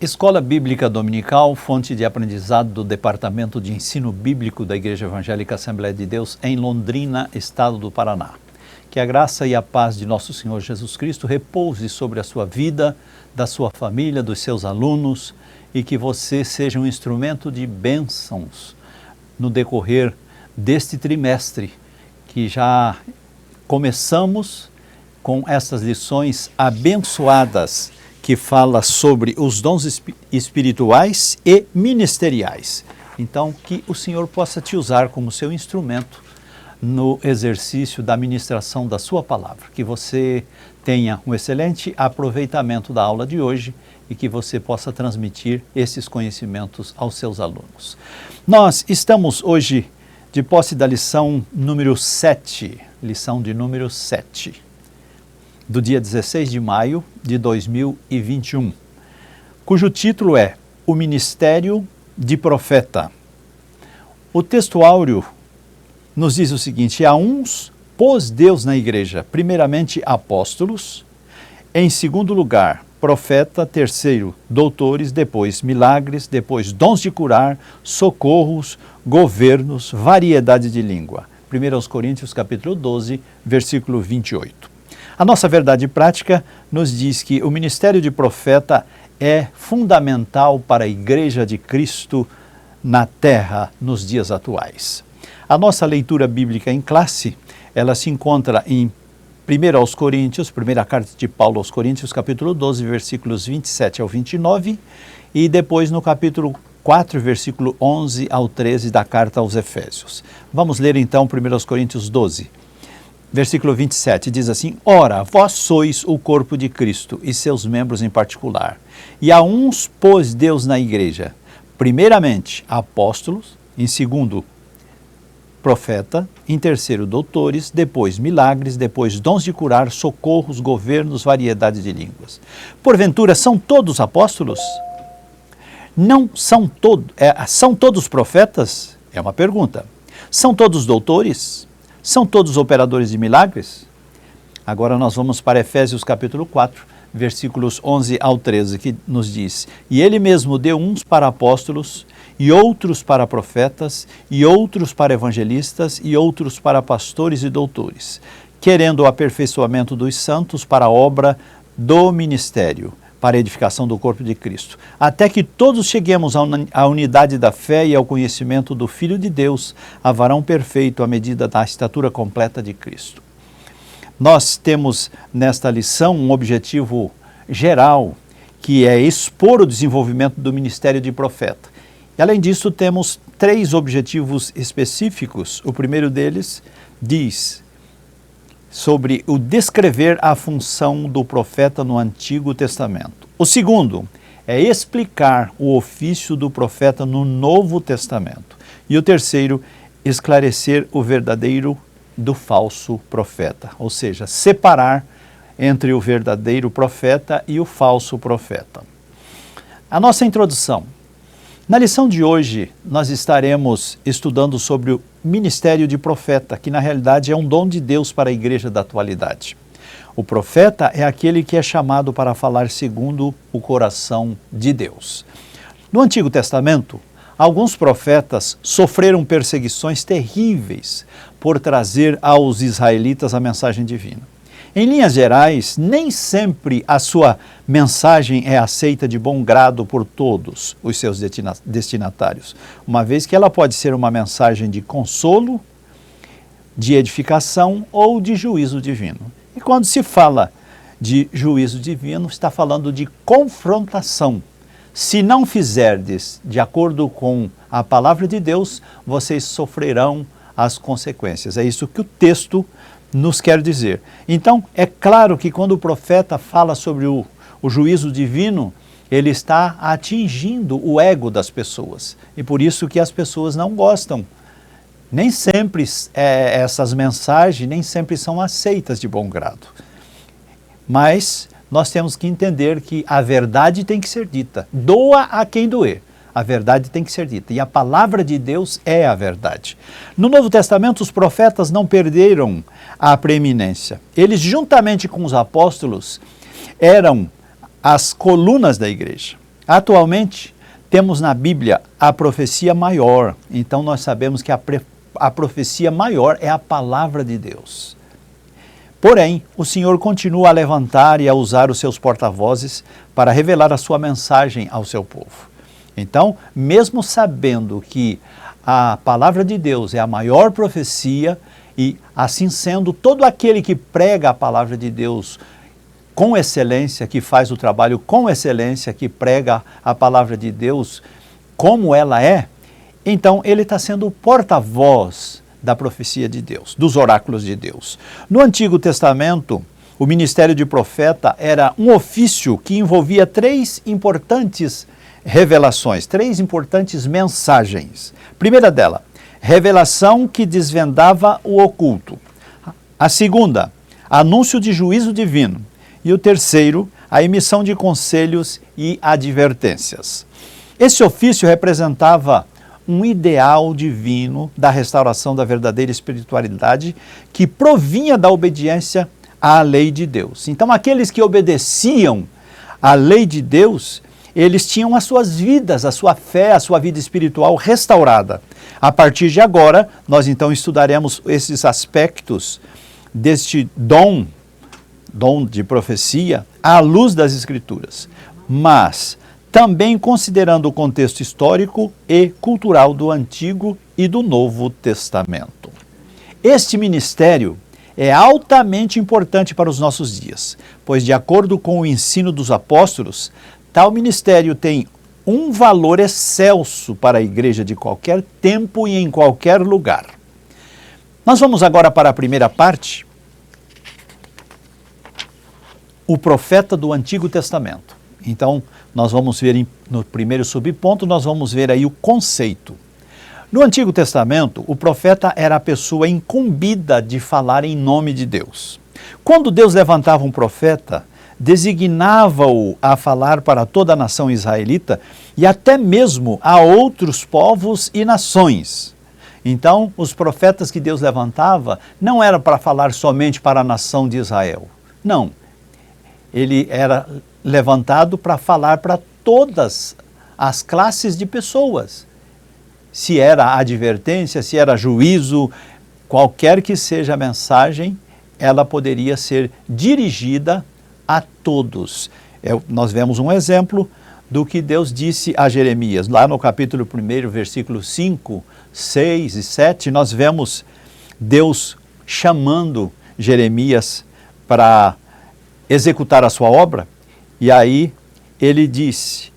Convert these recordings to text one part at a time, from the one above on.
Escola Bíblica Dominical, fonte de aprendizado do Departamento de Ensino Bíblico da Igreja Evangélica Assembleia de Deus em Londrina, Estado do Paraná. Que a graça e a paz de nosso Senhor Jesus Cristo repouse sobre a sua vida, da sua família, dos seus alunos e que você seja um instrumento de bênçãos no decorrer deste trimestre que já começamos com essas lições abençoadas que fala sobre os dons espirituais e ministeriais. Então, que o Senhor possa te usar como seu instrumento no exercício da ministração da sua palavra. Que você tenha um excelente aproveitamento da aula de hoje e que você possa transmitir esses conhecimentos aos seus alunos. Nós estamos hoje de posse da lição número 7, lição de número 7. Do dia 16 de maio de 2021, cujo título é O Ministério de Profeta. O texto áureo nos diz o seguinte: a uns pôs Deus na igreja, primeiramente apóstolos, em segundo lugar profeta, terceiro doutores, depois milagres, depois dons de curar, socorros, governos, variedade de língua. 1 Coríntios capítulo 12, versículo 28. A nossa verdade prática nos diz que o ministério de profeta é fundamental para a Igreja de Cristo na Terra nos dias atuais. A nossa leitura bíblica em classe, ela se encontra em 1 Coríntios, primeira carta de Paulo aos Coríntios, capítulo 12, versículos 27 ao 29, e depois no capítulo 4, versículo 11 ao 13 da carta aos Efésios. Vamos ler então 1 Coríntios 12. Versículo 27 diz assim: Ora, vós sois o corpo de Cristo e seus membros em particular. E a uns pôs Deus na igreja, primeiramente apóstolos, em segundo profeta, em terceiro doutores, depois milagres, depois dons de curar, socorros, governos, variedade de línguas. Porventura, são todos apóstolos? Não são todos, são todos profetas? É uma pergunta. São todos doutores? São todos operadores de milagres? Agora nós vamos para Efésios capítulo 4, versículos 11 ao 13, que nos diz: E ele mesmo deu uns para apóstolos, e outros para profetas, e outros para evangelistas, e outros para pastores e doutores, querendo o aperfeiçoamento dos santos para a obra do ministério, para a edificação do corpo de Cristo, até que todos cheguemos à unidade da fé e ao conhecimento do Filho de Deus, a varão perfeito, à medida da estatura completa de Cristo. Nós temos nesta lição um objetivo geral, que é expor o desenvolvimento do ministério de profeta. E além disso, temos 3 objetivos específicos. O primeiro deles diz sobre o descrever a função do profeta no Antigo Testamento. O segundo é explicar o ofício do profeta no Novo Testamento. E o terceiro, esclarecer o verdadeiro do falso profeta, ou seja, separar entre o verdadeiro profeta e o falso profeta. A nossa introdução. Na lição de hoje, nós estaremos estudando sobre o ministério de profeta, que na realidade é um dom de Deus para a igreja da atualidade. O profeta é aquele que é chamado para falar segundo o coração de Deus. No Antigo Testamento, alguns profetas sofreram perseguições terríveis por trazer aos israelitas a mensagem divina. Em linhas gerais, nem sempre a sua mensagem é aceita de bom grado por todos os seus destinatários, uma vez que ela pode ser uma mensagem de consolo, de edificação ou de juízo divino. E quando se fala de juízo divino, está falando de confrontação. Se não fizerdes de acordo com a palavra de Deus, vocês sofrerão as consequências. É isso que o texto nos quer dizer. Então, é claro que quando o profeta fala sobre o juízo divino, ele está atingindo o ego das pessoas. E por isso que as pessoas não gostam. Nem sempre essas mensagens, nem sempre são aceitas de bom grado. Mas nós temos que entender que a verdade tem que ser dita. Doa a quem doer. A verdade tem que ser dita. E a palavra de Deus é a verdade. No Novo Testamento, os profetas não perderam a preeminência. Eles, juntamente com os apóstolos, eram as colunas da igreja. Atualmente, temos na Bíblia a profecia maior. Então, nós sabemos que a profecia maior é a palavra de Deus. Porém, o Senhor continua a levantar e a usar os seus porta-vozes para revelar a sua mensagem ao seu povo. Então, mesmo sabendo que a palavra de Deus é a maior profecia, e assim sendo, todo aquele que prega a palavra de Deus com excelência, que faz o trabalho com excelência, que prega a palavra de Deus como ela é, então ele está sendo o porta-voz da profecia de Deus, dos oráculos de Deus. No Antigo Testamento, o ministério de profeta era um ofício que envolvia 3 importantes revelações, 3 importantes mensagens. Primeira dela, revelação que desvendava o oculto. A segunda, anúncio de juízo divino. E o terceiro, a emissão de conselhos e advertências. Esse ofício representava um ideal divino da restauração da verdadeira espiritualidade que provinha da obediência à lei de Deus. Então, aqueles que obedeciam à lei de Deus, eles tinham as suas vidas, a sua fé, a sua vida espiritual restaurada. A partir de agora, nós então estudaremos esses aspectos deste dom de profecia à luz das Escrituras, mas também considerando o contexto histórico e cultural do Antigo e do Novo Testamento. Este ministério é altamente importante para os nossos dias, pois de acordo com o ensino dos apóstolos, tal ministério tem um valor excelso para a igreja de qualquer tempo e em qualquer lugar. Nós vamos agora para a primeira parte, o profeta do Antigo Testamento. Então, nós vamos ver no primeiro subponto, nós vamos ver aí o conceito. No Antigo Testamento, o profeta era a pessoa incumbida de falar em nome de Deus. Quando Deus levantava um profeta, designava-o a falar para toda a nação israelita e até mesmo a outros povos e nações. Então, os profetas que Deus levantava não eram para falar somente para a nação de Israel. Não. Ele era levantado para falar para todas as classes de pessoas. Se era advertência, se era juízo, qualquer que seja a mensagem, ela poderia ser dirigida a todos. Nós vemos um exemplo do que Deus disse a Jeremias. Lá no capítulo 1, versículos 5, 6 e 7, nós vemos Deus chamando Jeremias para executar a sua obra, e aí ele disse: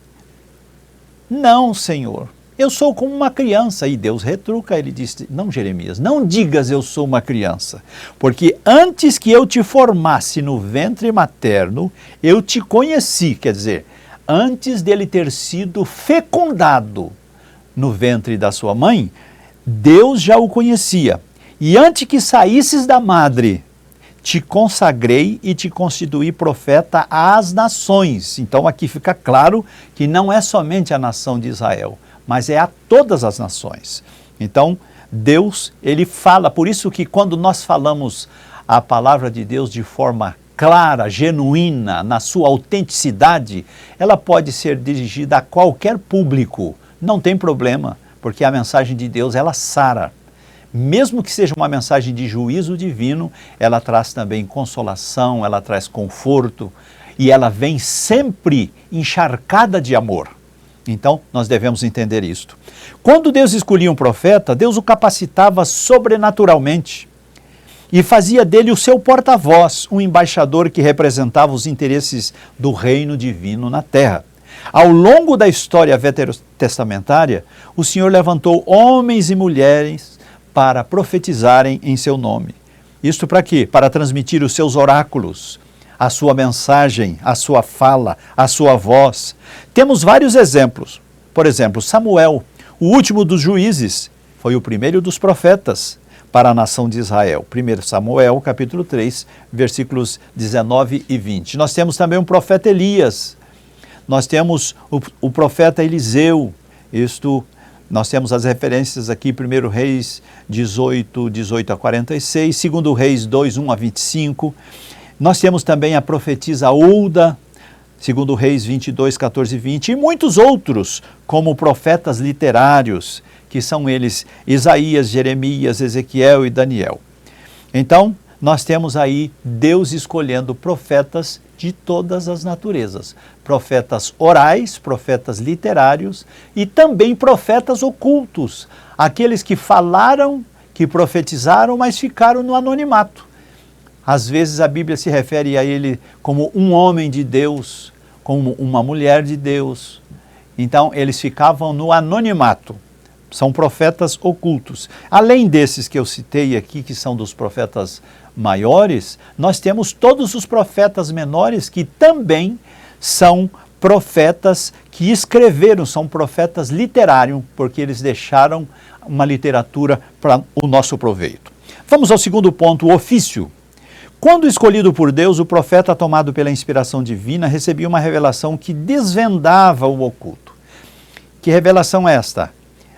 não, Senhor, eu sou como uma criança. E Deus retruca, ele disse: não, Jeremias, não digas eu sou uma criança, porque antes que eu te formasse no ventre materno, eu te conheci. Quer dizer, antes dele ter sido fecundado no ventre da sua mãe, Deus já o conhecia. E antes que saísses da madre, te consagrei e te constituí profeta às nações. Então aqui fica claro que não é somente a nação de Israel, mas é a todas as nações. Então Deus, ele fala, por isso que quando nós falamos a palavra de Deus de forma clara, genuína, na sua autenticidade, ela pode ser dirigida a qualquer público. Não tem problema, porque a mensagem de Deus, ela sara. Mesmo que seja uma mensagem de juízo divino, ela traz também consolação, ela traz conforto e ela vem sempre encharcada de amor. Então, nós devemos entender isto. Quando Deus escolhia um profeta, Deus o capacitava sobrenaturalmente e fazia dele o seu porta-voz, um embaixador que representava os interesses do reino divino na terra. Ao longo da história veterotestamentária, o Senhor levantou homens e mulheres para profetizarem em seu nome. Isto para quê? Para transmitir os seus oráculos, a sua mensagem, a sua fala, a sua voz. Temos vários exemplos. Por exemplo, Samuel, o último dos juízes, foi o primeiro dos profetas para a nação de Israel. 1 Samuel, capítulo 3, versículos 19 e 20. Nós temos também o profeta Elias. Nós temos o profeta Eliseu. Nós temos as referências aqui, 1 Reis 18, 18 a 46, 2 Reis 2, 1 a 25. Nós temos também a profetisa Hulda, segundo Reis 22, 14 e 20, e muitos outros, como profetas literários, que são eles Isaías, Jeremias, Ezequiel e Daniel. Então, nós temos aí Deus escolhendo profetas de todas as naturezas. Profetas orais, profetas literários e também profetas ocultos. Aqueles que falaram, que profetizaram, mas ficaram no anonimato. Às vezes a Bíblia se refere a ele como um homem de Deus, como uma mulher de Deus. Então, eles ficavam no anonimato. São profetas ocultos. Além desses que eu citei aqui, que são dos profetas maiores, nós temos todos os profetas menores que também são profetas que escreveram, são profetas literários, porque eles deixaram uma literatura para o nosso proveito. Vamos ao segundo ponto, o ofício. Quando escolhido por Deus, o profeta, tomado pela inspiração divina, recebia uma revelação que desvendava o oculto. Que revelação é esta?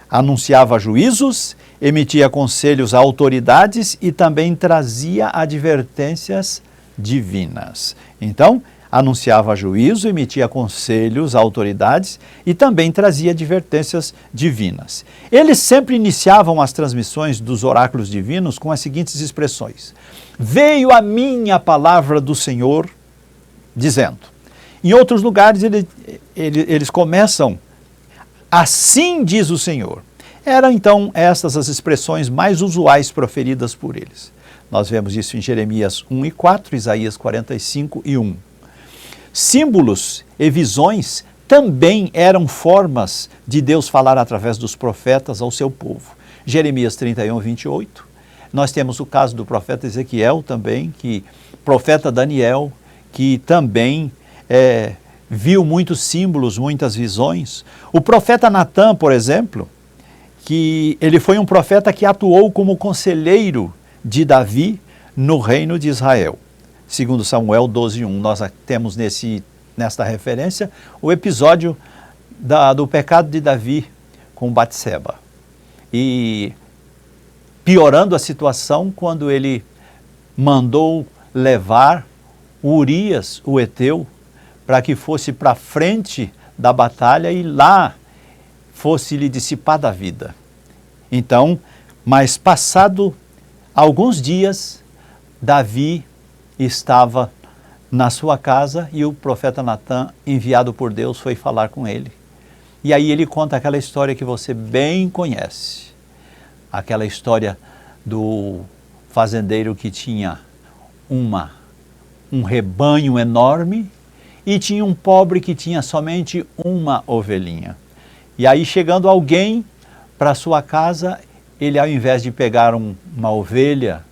Anunciava juízos, emitia conselhos a autoridades e também trazia advertências divinas. Então, anunciava juízo, emitia conselhos a autoridades e também trazia advertências divinas. Eles sempre iniciavam as transmissões dos oráculos divinos com as seguintes expressões: veio a mim a palavra do Senhor, dizendo. Em outros lugares eles começam: assim diz o Senhor. Eram então estas as expressões mais usuais proferidas por eles. Nós vemos isso em Jeremias 1 e 4, Isaías 45 e 1. Símbolos e visões também eram formas de Deus falar através dos profetas ao seu povo. Jeremias 31, 28. Nós temos o caso do profeta Ezequiel também, profeta Daniel, que também viu muitos símbolos, muitas visões. O profeta Natã, por exemplo, que ele foi um profeta que atuou como conselheiro de Davi no reino de Israel. Segundo Samuel 12:1, nós temos nesta referência o episódio do pecado de Davi com Batseba. E piorando a situação quando ele mandou levar Urias, o heteu, para que fosse para frente da batalha e lá fosse lhe dissipada a vida. Então, mas passado alguns dias, Davi estava na sua casa e o profeta Natã, enviado por Deus, foi falar com ele. E aí ele conta aquela história que você bem conhece. Aquela história do fazendeiro que tinha um rebanho enorme e tinha um pobre que tinha somente uma ovelhinha. E aí, chegando alguém para sua casa, ele, ao invés de pegar uma ovelha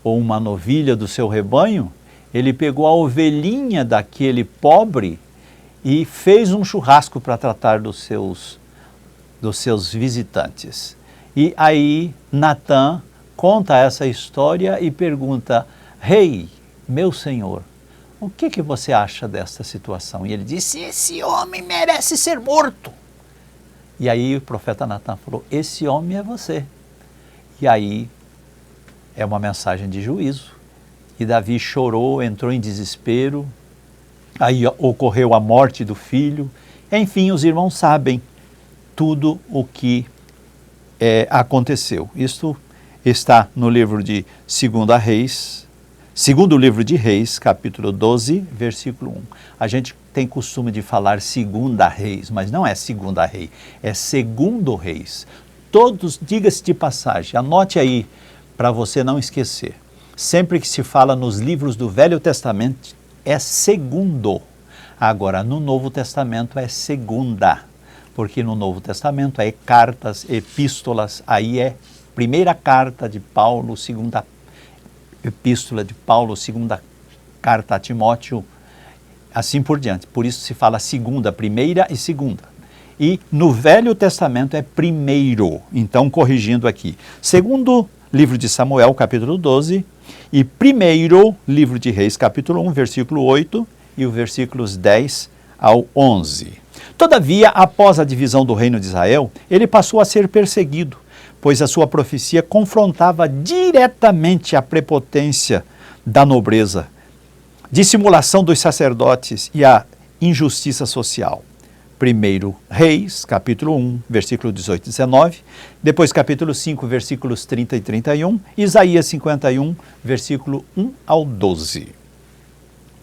ou uma novilha do seu rebanho, ele pegou a ovelhinha daquele pobre e fez um churrasco para tratar dos seus visitantes. E aí Natã conta essa história e pergunta: rei, meu senhor, o que você acha desta situação? E ele disse: esse homem merece ser morto. E aí o profeta Natã falou: esse homem é você. E aí é uma mensagem de juízo. E Davi chorou, entrou em desespero, aí ocorreu a morte do filho. Enfim, os irmãos sabem tudo o que aconteceu. Isto está no livro de segundo livro de Reis, capítulo 12, versículo 1. A gente tem costume de falar segunda Reis, mas não é segunda rei, é segundo Reis. Todos, diga-se de passagem, anote aí para você não esquecer. Sempre que se fala nos livros do Velho Testamento, é segundo. Agora, no Novo Testamento é segunda, porque no Novo Testamento é cartas, epístolas, aí é primeira carta de Paulo, segunda epístola de Paulo, segunda carta a Timóteo, assim por diante. Por isso se fala segunda, primeira e segunda. E no Velho Testamento é primeiro. Então, corrigindo aqui, segundo livro de Samuel, capítulo 12, e primeiro livro de Reis, capítulo 1, versículo 8, e os versículos 10 ao 11. Todavia, após a divisão do reino de Israel, ele passou a ser perseguido, pois a sua profecia confrontava diretamente a prepotência da nobreza, dissimulação dos sacerdotes e a injustiça social. Primeiro Reis, capítulo 1, versículo 18 e 19, depois capítulo 5, versículos 30 e 31, Isaías 51, versículo 1 ao 12.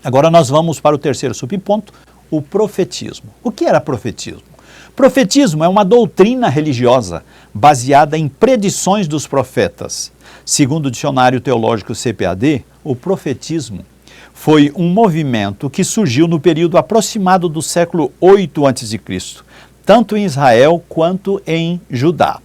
Agora nós vamos para o terceiro subponto, o profetismo. O que era profetismo? Profetismo é uma doutrina religiosa baseada em predições dos profetas. Segundo o dicionário teológico CPAD, o profetismo foi um movimento que surgiu no período aproximado do século 8 a.C., tanto em Israel quanto em Judá.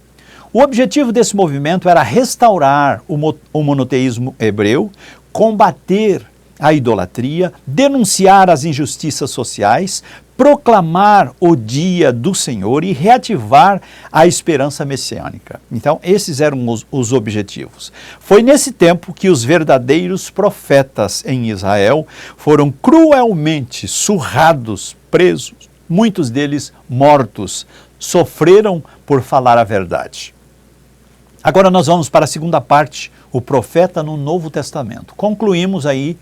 O objetivo desse movimento era restaurar o monoteísmo hebreu, combater a idolatria, denunciar as injustiças sociais, proclamar o dia do Senhor e reativar a esperança messiânica. Então, esses eram os objetivos. Foi nesse tempo que os verdadeiros profetas em Israel foram cruelmente surrados, presos, muitos deles mortos, sofreram por falar a verdade. Agora nós vamos para a segunda parte, o profeta no Novo Testamento. Concluímos aí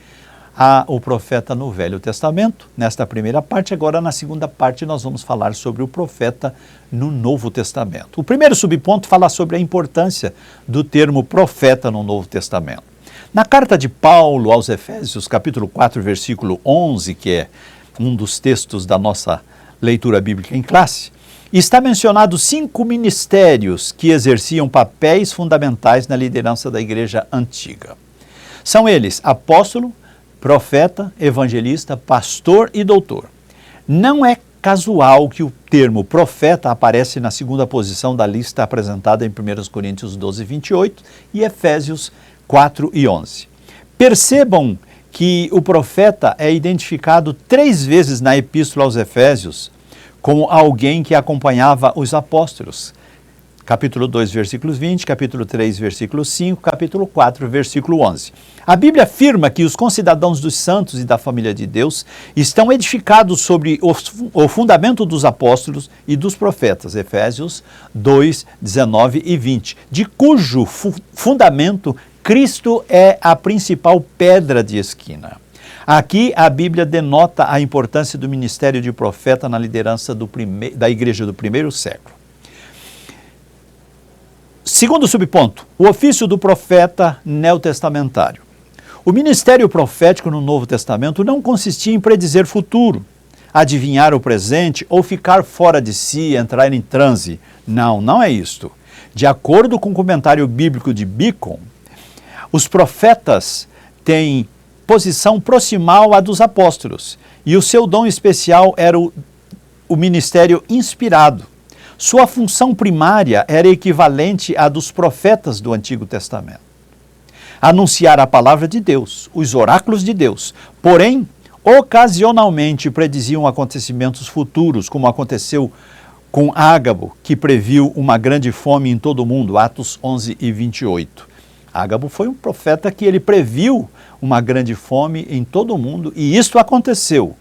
o profeta no Velho Testamento, nesta primeira parte. Agora, na segunda parte, nós vamos falar sobre o profeta no Novo Testamento. O primeiro subponto fala sobre a importância do termo profeta no Novo Testamento. Na carta de Paulo aos Efésios, capítulo 4, versículo 11, que é um dos textos da nossa leitura bíblica em classe, está mencionado 5 ministérios que exerciam papéis fundamentais na liderança da igreja antiga. São eles apóstolo, profeta, evangelista, pastor e doutor. Não é casual que o termo profeta aparece na segunda posição da lista apresentada em 1 Coríntios 12, 28 e Efésios 4 e 11. Percebam que o profeta é identificado 3 vezes na epístola aos Efésios como alguém que acompanhava os apóstolos. Capítulo 2, versículos 20, capítulo 3, versículo 5, capítulo 4, versículo 11. A Bíblia afirma que os concidadãos dos santos e da família de Deus estão edificados sobre o fundamento dos apóstolos e dos profetas, Efésios 2, 19 e 20, de cujo fundamento Cristo é a principal pedra de esquina. Aqui a Bíblia denota a importância do ministério de profeta na liderança da igreja do primeiro século. Segundo subponto, o ofício do profeta neotestamentário. O ministério profético no Novo Testamento não consistia em predizer futuro, adivinhar o presente ou ficar fora de si, entrar em transe. Não é isto. De acordo com o comentário bíblico de Beacon, os profetas têm posição proximal à dos apóstolos e o seu dom especial era o ministério inspirado. Sua função primária era equivalente à dos profetas do Antigo Testamento. Anunciar a palavra de Deus, os oráculos de Deus, porém, ocasionalmente prediziam acontecimentos futuros, como aconteceu com Ágabo, que previu uma grande fome em todo o mundo, Atos 11 e 28. Ágabo foi um profeta que ele previu uma grande fome em todo o mundo, e isto aconteceu.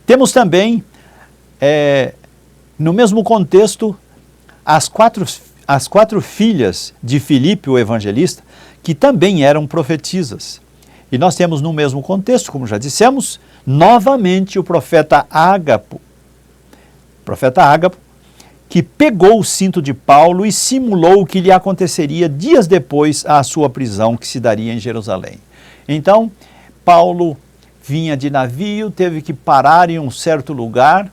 Temos também, no mesmo contexto, as quatro filhas de Filipe, o evangelista, que também eram profetisas. E nós temos no mesmo contexto, como já dissemos, novamente o profeta Ágabo, que pegou o cinto de Paulo e simulou o que lhe aconteceria dias depois à sua prisão, que se daria em Jerusalém. Então, Paulo vinha de navio, teve que parar em um certo lugar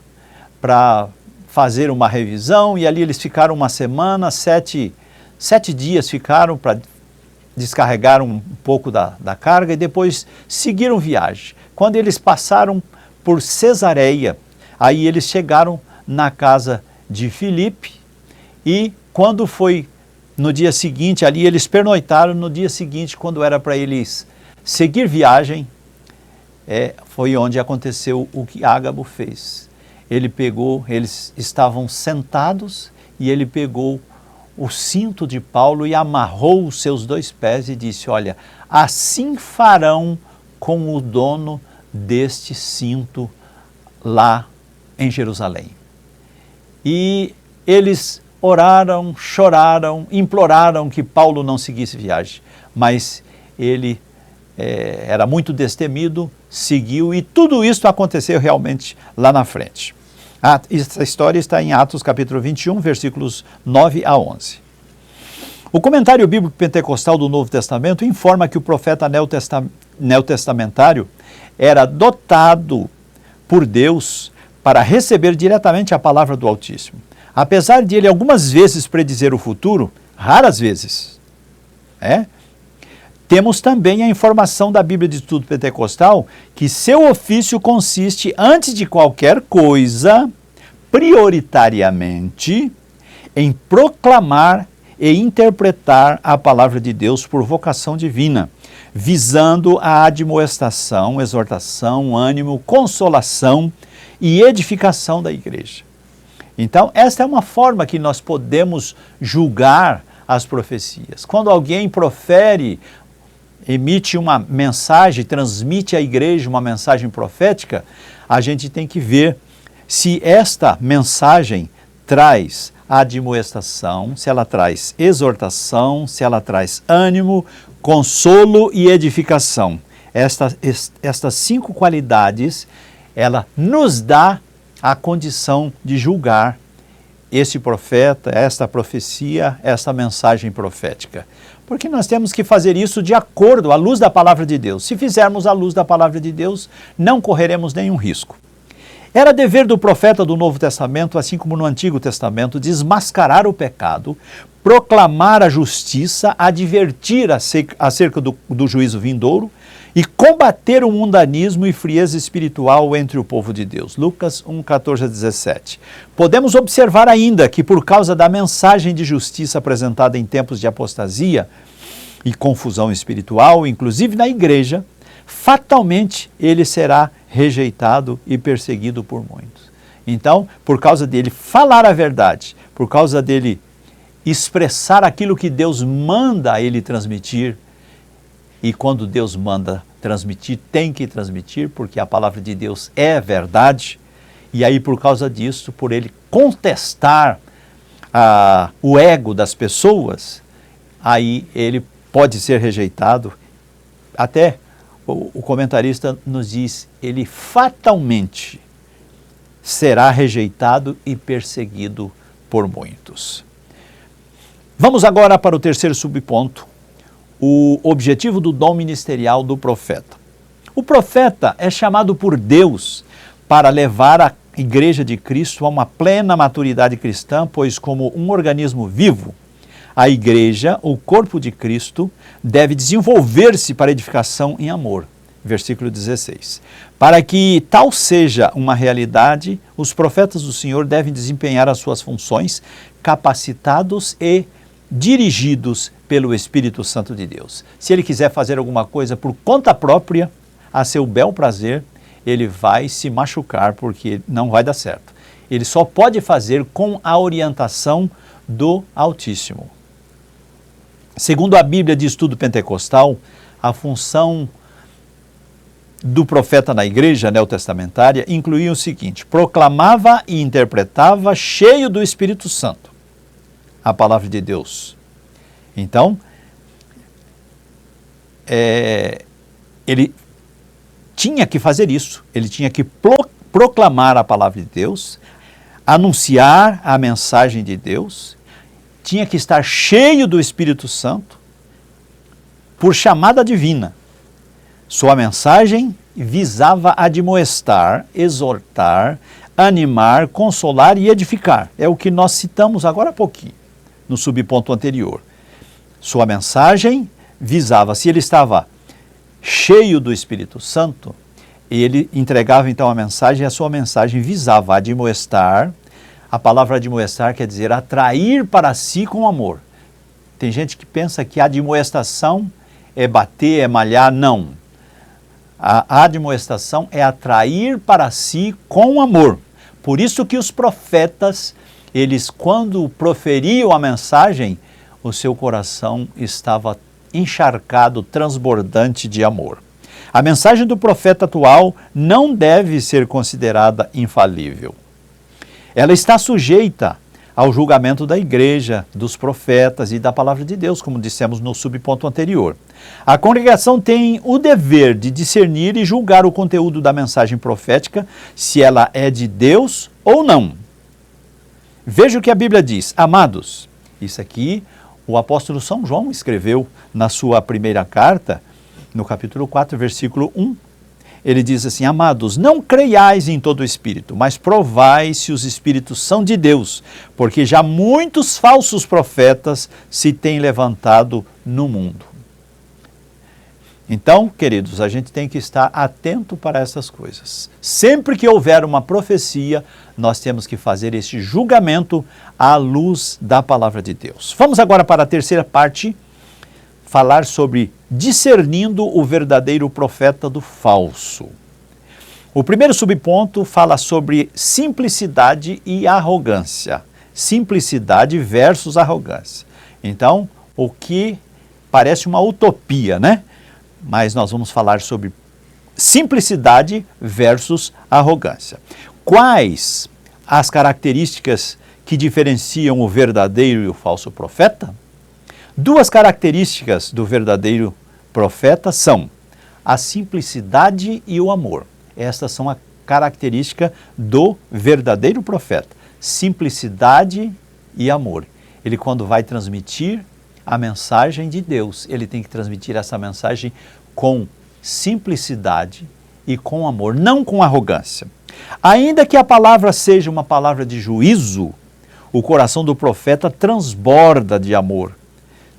para fazer uma revisão, e ali eles ficaram uma semana, 7 dias ficaram para descarregar um pouco da carga e depois seguiram viagem. Quando eles passaram por Cesareia, aí eles chegaram na casa de Filipe, e quando foi no dia seguinte, ali eles pernoitaram. No dia seguinte, quando era para eles seguir viagem, foi onde aconteceu o que Ágabo fez. Eles estavam sentados e ele pegou o cinto de Paulo e amarrou os seus 2 pés e disse: olha, assim farão com o dono deste cinto lá em Jerusalém. E eles oraram, choraram, imploraram que Paulo não seguisse viagem, mas ele era muito destemido, seguiu, e tudo isso aconteceu realmente lá na frente. Essa história está em Atos capítulo 21, versículos 9 a 11. O comentário bíblico pentecostal do Novo Testamento informa que o profeta neotestamentário era dotado por Deus para receber diretamente a palavra do Altíssimo. Apesar de ele algumas vezes predizer o futuro, raras vezes, temos também a informação da Bíblia de Estudo Pentecostal que seu ofício consiste, antes de qualquer coisa, prioritariamente, em proclamar e interpretar a palavra de Deus por vocação divina, visando a admoestação, exortação, ânimo, consolação e edificação da igreja. Então, esta é uma forma que nós podemos julgar as profecias. Quando alguém profere, emite uma mensagem, transmite à igreja uma mensagem profética, a gente tem que ver se esta mensagem traz admoestação, se ela traz exortação, se ela traz ânimo, consolo e edificação. Estas 5 qualidades, ela nos dá a condição de julgar esse profeta, esta profecia, esta mensagem profética. Porque nós temos que fazer isso de acordo, à luz da palavra de Deus. Se fizermos à luz da palavra de Deus, não correremos nenhum risco. Era dever do profeta do Novo Testamento, assim como no Antigo Testamento, desmascarar o pecado, proclamar a justiça, advertir acerca do juízo vindouro e combater o mundanismo e frieza espiritual entre o povo de Deus. Lucas 1, 14 a 17. Podemos observar ainda que por causa da mensagem de justiça apresentada em tempos de apostasia e confusão espiritual, inclusive na igreja, fatalmente ele será rejeitado e perseguido por muitos. Então, por causa dele falar a verdade, por causa dele expressar aquilo que Deus manda ele transmitir, e quando Deus manda transmitir, tem que transmitir, porque a palavra de Deus é verdade, e aí por causa disso, por ele contestar o ego das pessoas, aí ele pode ser rejeitado. Até o comentarista nos diz, ele fatalmente será rejeitado e perseguido por muitos. Vamos agora para o terceiro subponto, o objetivo do dom ministerial do profeta. O profeta é chamado por Deus para levar a Igreja de Cristo a uma plena maturidade cristã, pois como um organismo vivo, a igreja, o corpo de Cristo, deve desenvolver-se para edificação em amor. Versículo 16. Para que tal seja uma realidade, os profetas do Senhor devem desempenhar as suas funções, capacitados e dirigidos pelo Espírito Santo de Deus. Se ele quiser fazer alguma coisa por conta própria, a seu bel prazer, ele vai se machucar, porque não vai dar certo. Ele só pode fazer com a orientação do Altíssimo. Segundo a Bíblia de Estudo Pentecostal, a função do profeta na igreja neotestamentária incluía o seguinte: proclamava e interpretava cheio do Espírito Santo a palavra de Deus. Então, ele tinha que fazer isso, ele tinha que proclamar a palavra de Deus, anunciar a mensagem de Deus, tinha que estar cheio do Espírito Santo por chamada divina. Sua mensagem visava admoestar, exortar, animar, consolar e edificar. É o que nós citamos agora há pouquinho, no subponto anterior. Sua mensagem visava, se ele estava cheio do Espírito Santo, ele entregava então a mensagem, e a sua mensagem visava admoestar. A palavra admoestar quer dizer atrair para si com amor. Tem gente que pensa que a admoestação é bater, é malhar. Não. A admoestação é atrair para si com amor. Por isso que os profetas, eles quando proferiam a mensagem, o seu coração estava encharcado, transbordante de amor. A mensagem do profeta atual não deve ser considerada infalível. Ela está sujeita ao julgamento da igreja, dos profetas e da palavra de Deus, como dissemos no subponto anterior. A congregação tem o dever de discernir e julgar o conteúdo da mensagem profética, se ela é de Deus ou não. Veja o que a Bíblia diz: amados, isso aqui o apóstolo São João escreveu na sua primeira carta, no capítulo 4, versículo 1. Ele diz assim: amados, não creiais em todo o espírito, mas provai se os espíritos são de Deus, porque já muitos falsos profetas se têm levantado no mundo. Então, queridos, a gente tem que estar atento para essas coisas. Sempre que houver uma profecia, nós temos que fazer esse julgamento à luz da palavra de Deus. Vamos agora para a terceira parte, falar sobre discernindo o verdadeiro profeta do falso. O primeiro subponto fala sobre simplicidade e arrogância. Simplicidade versus arrogância. Então, o que parece uma utopia, né? Mas nós vamos falar sobre simplicidade versus arrogância. Quais as características que diferenciam o verdadeiro e o falso profeta? Duas características do verdadeiro profeta são a simplicidade e o amor. Estas são a característica do verdadeiro profeta. Simplicidade e amor. Ele, quando vai transmitir a mensagem de Deus, ele tem que transmitir essa mensagem com simplicidade e com amor, não com arrogância. Ainda que a palavra seja uma palavra de juízo, o coração do profeta transborda de amor,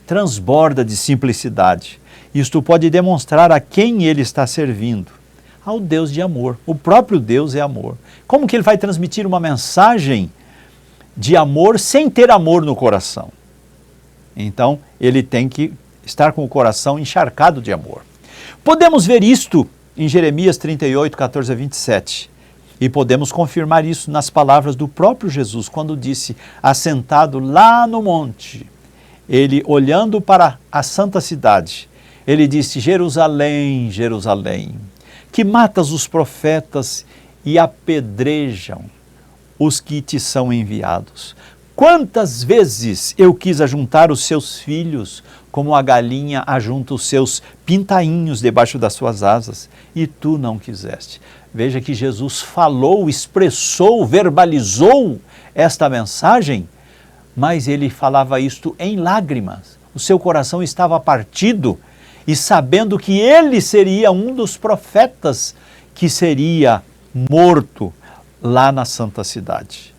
transborda de simplicidade. Isto pode demonstrar a quem ele está servindo, ao Deus de amor. O próprio Deus é amor. Como que ele vai transmitir uma mensagem de amor sem ter amor no coração? Então, ele tem que estar com o coração encharcado de amor. Podemos ver isto em Jeremias 38, 14 a 27. E podemos confirmar isso nas palavras do próprio Jesus, quando disse, assentado lá no monte, ele olhando para a santa cidade, ele disse: Jerusalém, Jerusalém, que matas os profetas e apedrejam os que te são enviados. Quantas vezes eu quis ajuntar os seus filhos, como a galinha ajunta os seus pintainhos debaixo das suas asas, e tu não quiseste. Veja que Jesus falou, expressou, verbalizou esta mensagem, mas ele falava isto em lágrimas. O seu coração estava partido e sabendo que ele seria um dos profetas que seria morto lá na santa cidade.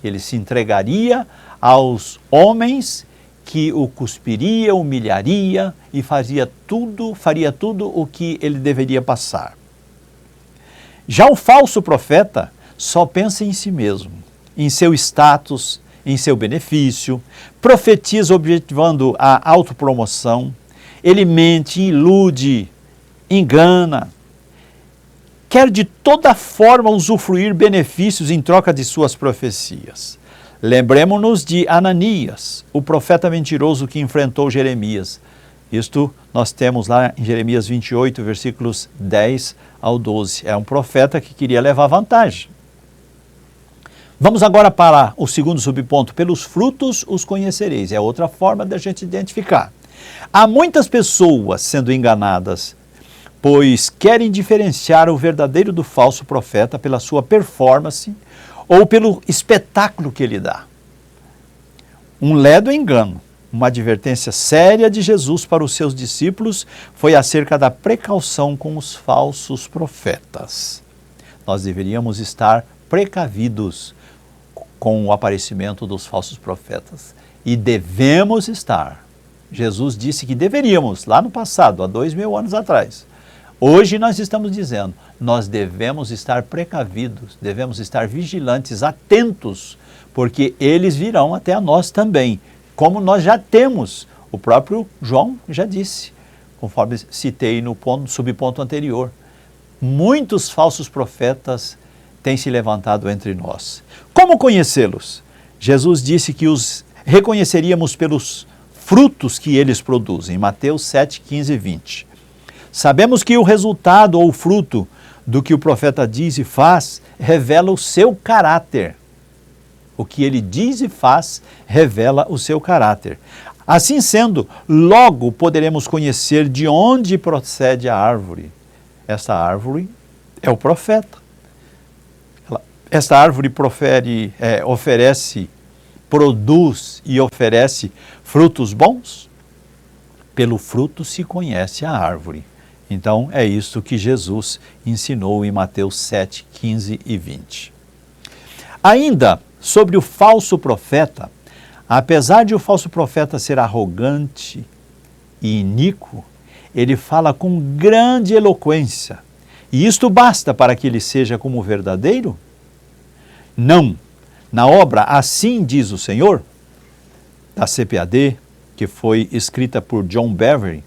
Ele se entregaria aos homens que o cuspiria, humilharia e faria tudo o que ele deveria passar. Já o falso profeta só pensa em si mesmo, em seu status, em seu benefício, profetiza objetivando a autopromoção, ele mente, ilude, engana, quer de toda forma usufruir benefícios em troca de suas profecias. Lembremos-nos de Ananias, o profeta mentiroso que enfrentou Jeremias. Isto nós temos lá em Jeremias 28, versículos 10 ao 12. É um profeta que queria levar vantagem. Vamos agora para o segundo subponto. Pelos frutos os conhecereis. É outra forma de a gente identificar. Há muitas pessoas sendo enganadas, pois querem diferenciar o verdadeiro do falso profeta pela sua performance ou pelo espetáculo que ele dá. Um ledo engano. Uma advertência séria de Jesus para os seus discípulos foi acerca da precaução com os falsos profetas. Nós deveríamos estar precavidos com o aparecimento dos falsos profetas. E devemos estar. Jesus disse que deveríamos, lá no passado, há 2000 anos atrás. Hoje nós estamos dizendo, nós devemos estar precavidos, devemos estar vigilantes, atentos, porque eles virão até a nós também. Como nós já temos, o próprio João já disse, conforme citei no subponto anterior, muitos falsos profetas têm se levantado entre nós. Como conhecê-los? Jesus disse que os reconheceríamos pelos frutos que eles produzem, Mateus 7, 15 e 20. Sabemos que o resultado ou o fruto do que o profeta diz e faz revela o seu caráter. O que ele diz e faz revela o seu caráter. Assim sendo, logo poderemos conhecer de onde procede a árvore. Esta árvore é o profeta. Esta árvore produz e oferece frutos bons? Pelo fruto se conhece a árvore. Então, é isso que Jesus ensinou em Mateus 7, 15 e 20. Ainda sobre o falso profeta, apesar de o falso profeta ser arrogante e iníquo, ele fala com grande eloquência. E isto basta para que ele seja como verdadeiro? Não. Na obra Assim Diz o Senhor, da CPAD, que foi escrita por John Bevere,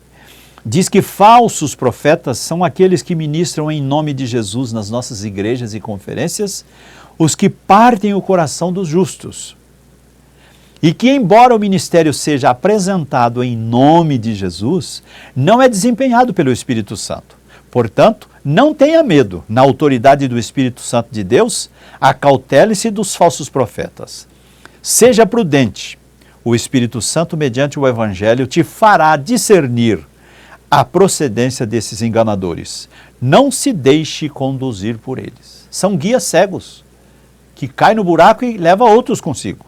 diz que falsos profetas são aqueles que ministram em nome de Jesus nas nossas igrejas e conferências, os que partem o coração dos justos. E que, embora o ministério seja apresentado em nome de Jesus, não é desempenhado pelo Espírito Santo. Portanto, não tenha medo. Na autoridade do Espírito Santo de Deus, acautele-se dos falsos profetas. Seja prudente. O Espírito Santo, mediante o Evangelho, te fará discernir a procedência desses enganadores. Não se deixe conduzir por eles. São guias cegos, que caem no buraco e levam outros consigo.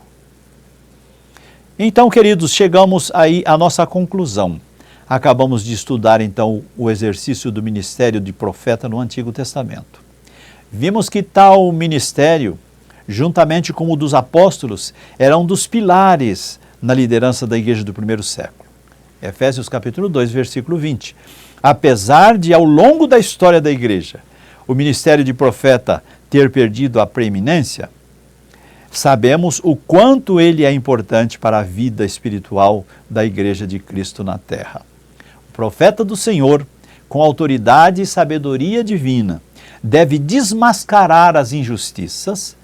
Então, queridos, chegamos aí à nossa conclusão. Acabamos de estudar, então, o exercício do ministério de profeta no Antigo Testamento. Vimos que tal ministério, juntamente com o dos apóstolos, era um dos pilares na liderança da igreja do primeiro século. Efésios capítulo 2, versículo 20. Apesar de, ao longo da história da igreja, o ministério de profeta ter perdido a preeminência, sabemos o quanto ele é importante para a vida espiritual da igreja de Cristo na terra. O profeta do Senhor, com autoridade e sabedoria divina, deve desmascarar as injustiças,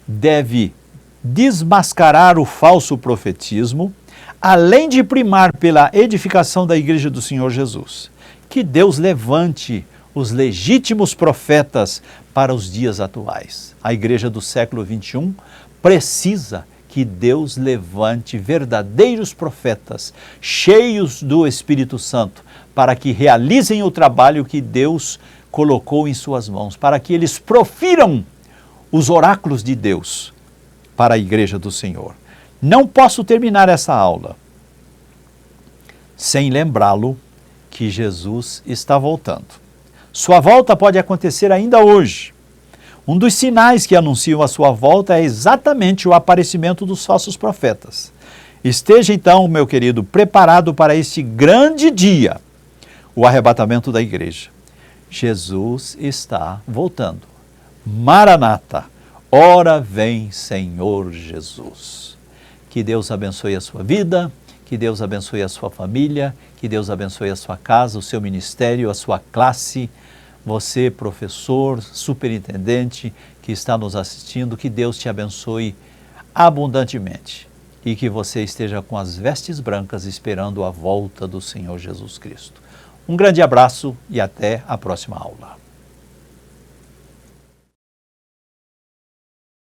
deve desmascarar o falso profetismo, além de primar pela edificação da igreja do Senhor Jesus. Que Deus levante os legítimos profetas para os dias atuais. A igreja do século XXI precisa que Deus levante verdadeiros profetas, cheios do Espírito Santo, para que realizem o trabalho que Deus colocou em suas mãos, para que eles profiram os oráculos de Deus para a igreja do Senhor. Não posso terminar essa aula sem lembrá-lo que Jesus está voltando. Sua volta pode acontecer ainda hoje. Um dos sinais que anunciam a sua volta é exatamente o aparecimento dos falsos profetas. Esteja então, meu querido, preparado para este grande dia, o arrebatamento da igreja. Jesus está voltando. Maranata, ora vem, Senhor Jesus. Que Deus abençoe a sua vida, que Deus abençoe a sua família, que Deus abençoe a sua casa, o seu ministério, a sua classe. Você, professor, superintendente que está nos assistindo, que Deus te abençoe abundantemente e que você esteja com as vestes brancas esperando a volta do Senhor Jesus Cristo. Um grande abraço e até a próxima aula.